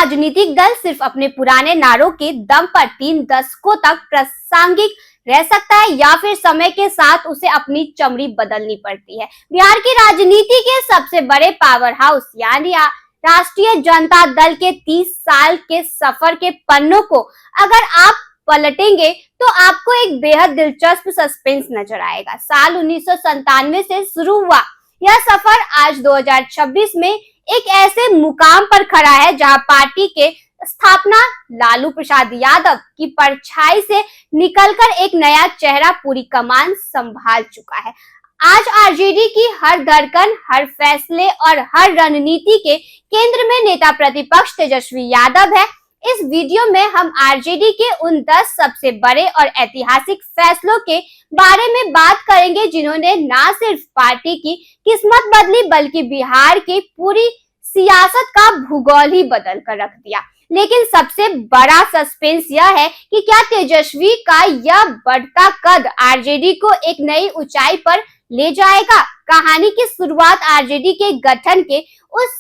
राजनीतिक दल सिर्फ अपने पुराने नारों के दम पर 3 दशकों तक प्रासंगिक रह सकता है या फिर समय के साथ उसे अपनी चमड़ी बदलनी पड़ती है। बिहार की राजनीति के सबसे बड़े पावर हाउस यानी राष्ट्रीय जनता दल के 30 साल के सफर के पन्नों को अगर आप पलटेंगे तो आपको एक बेहद दिलचस्प सस्पेंस नजर आएगा। साल 1997 से शुरू हुआ यह सफर आज 2026 में एक ऐसे मुकाम पर खड़ा है जहां पार्टी के स्थापना लालू प्रसाद यादव की परछाई से निकलकर एक नया चेहरा पूरी कमान संभाल चुका है। आज आरजेडी की हर धड़कन, हर फैसले और हर रणनीति के केंद्र में नेता प्रतिपक्ष तेजस्वी यादव है। इस वीडियो में हम आरजेडी के उन 10 सबसे बड़े और ऐतिहासिक फैसलों के बारे में बात करेंगे जिन्होंने न सिर्फ पार्टी की किस्मत बदली बल्कि बिहार की पूरी सियासत का भूगोल ही बदल कर रख दिया। लेकिन सबसे बड़ा सस्पेंस यह है कि क्या तेजस्वी का यह बढ़ता कद आरजेडी को एक नई ऊंचाई पर ले जाएगा। कहानी की शुरुआत आरजेडी के गठन के उस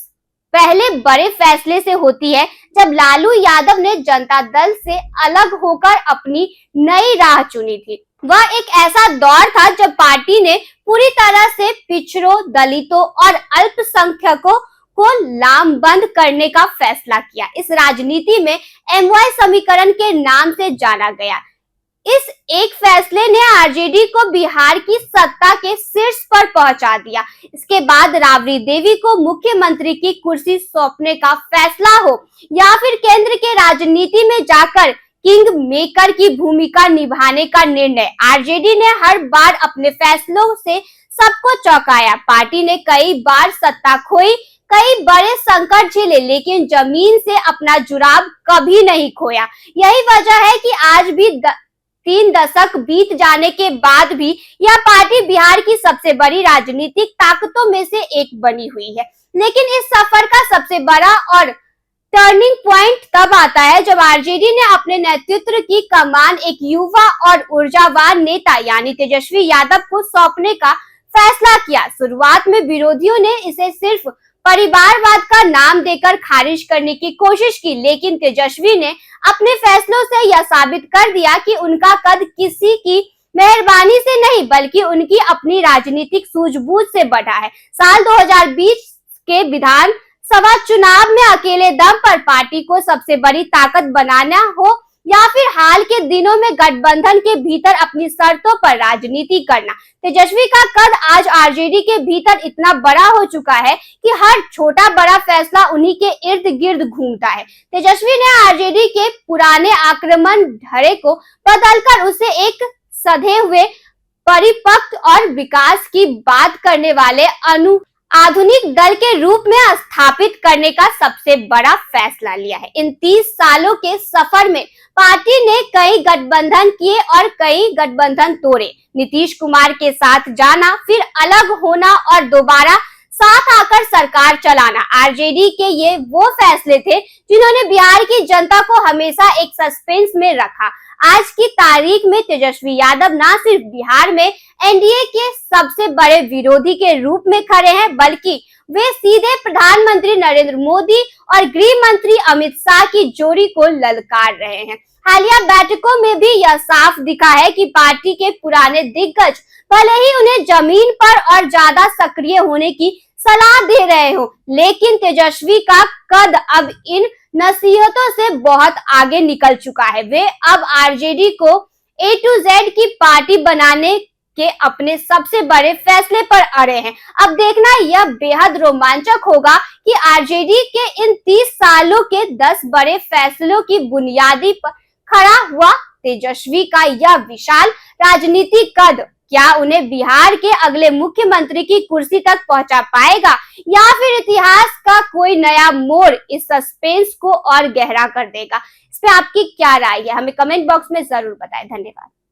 पहले बड़े फैसले से होती है जब लालू यादव ने जनता दल से अलग होकर अपनी नई राह चुनी थी। वह एक ऐसा दौर था जब पार्टी ने पूरी तरह से पिछड़ों, दलितों और अल्पसंख्यकों को लामबंद करने का फैसला किया। इस राजनीति में एमवाई समीकरण के नाम से जाना गया। इस एक फैसले ने आरजेडी को बिहार की सत्ता के शीर्ष पर पहुंचा दिया। इसके बाद राबड़ी देवी को मुख्यमंत्री की कुर्सी सौंपने का फैसला हो या फिर केंद्र के राजनीति में जाकर किंग मेकर की भूमिका निभाने का निर्णय, आरजेडी ने हर बार अपने फैसलों से सबको चौंकाया। पार्टी ने कई बार सत्ता खोई, कई बड़े संकट झेले, लेकिन जमीन से अपना जुड़ाव कभी नहीं खोया। यही वजह है कि आज भी 3 दशक बीत जाने के बाद भी यह पार्टी बिहार की सबसे बड़ी राजनीतिक ताकतों में से एक बनी हुई है। लेकिन इस सफर का सबसे बड़ा और टर्निंग पॉइंट तब आता है जब आरजेडी ने अपने नेतृत्व की कमान एक युवा और ऊर्जावान नेता यानी तेजस्वी यादव को सौंपने का फैसला किया। शुरुआत में विरोधियों ने इसे सिर्फ परिवारवाद का नाम देकर खारिज करने की कोशिश की, लेकिन तेजस्वी ने अपने फैसलों से यह साबित कर दिया कि उनका कद किसी की मेहरबानी से नहीं बल्कि उनकी अपनी राजनीतिक सूझबूझ से बढ़ा है। साल 2020 के विधानसभा चुनाव में अकेले दम पर पार्टी को सबसे बड़ी ताकत बनाना हो या फिर हाल के दिनों में गठबंधन के भीतर अपनी शर्तों पर राजनीति करना, तेजस्वी का कद आज आरजेडी के भीतर इतना बड़ा हो चुका है कि हर छोटा बड़ा फैसला उन्हीं के इर्द गिर्द घूमता है। तेजस्वी ने आरजेडी के पुराने आक्रमण ढरे को बदलकर उसे एक सधे हुए, परिपक्व और विकास की बात करने वाले आधुनिक दल के रूप में स्थापित करने का सबसे बड़ा फैसला लिया है। इन 30 सालों के सफर में पार्टी ने कई गठबंधन किए और कई गठबंधन तोड़े। नीतीश कुमार के साथ जाना, फिर अलग होना और दोबारा साथ आकर सरकार चलाना, आरजेडी के ये वो फैसले थे जिन्होंने बिहार की जनता को हमेशा एक सस्पेंस में रखा। आज की तारीख में तेजस्वी यादव न सिर्फ बिहार में एनडीए के सबसे बड़े विरोधी के रूप में खड़े हैं बल्कि वे सीधे प्रधानमंत्री नरेंद्र मोदी और गृह मंत्री अमित शाह की जोड़ी को ललकार रहे हैं। हालिया बैठकों में भी यह साफ दिखा है कि पार्टी के पुराने दिग्गज भले ही उन्हें जमीन पर और ज्यादा सक्रिय होने की सलाह दे रहे हो, लेकिन तेजस्वी का कद अब इन नसीहतों से बहुत आगे निकल चुका है। वे अब आरजेडी को A to Z की पार्टी बनाने के अपने सबसे बड़े फैसले पर अड़े हैं। अब देखना यह बेहद रोमांचक होगा कि आरजेडी के इन 30 सालों के 10 बड़े फैसलों की बुनियादी पर खड़ा हुआ तेजस्वी का यह विशाल राजनीतिक कद क्या उन्हें बिहार के अगले मुख्यमंत्री की कुर्सी तक पहुंचा पाएगा या फिर इतिहास का कोई नया मोड़ इस सस्पेंस को और गहरा कर देगा। इस पे आपकी क्या राय है, हमें कमेंट बॉक्स में जरूर बताएं। धन्यवाद।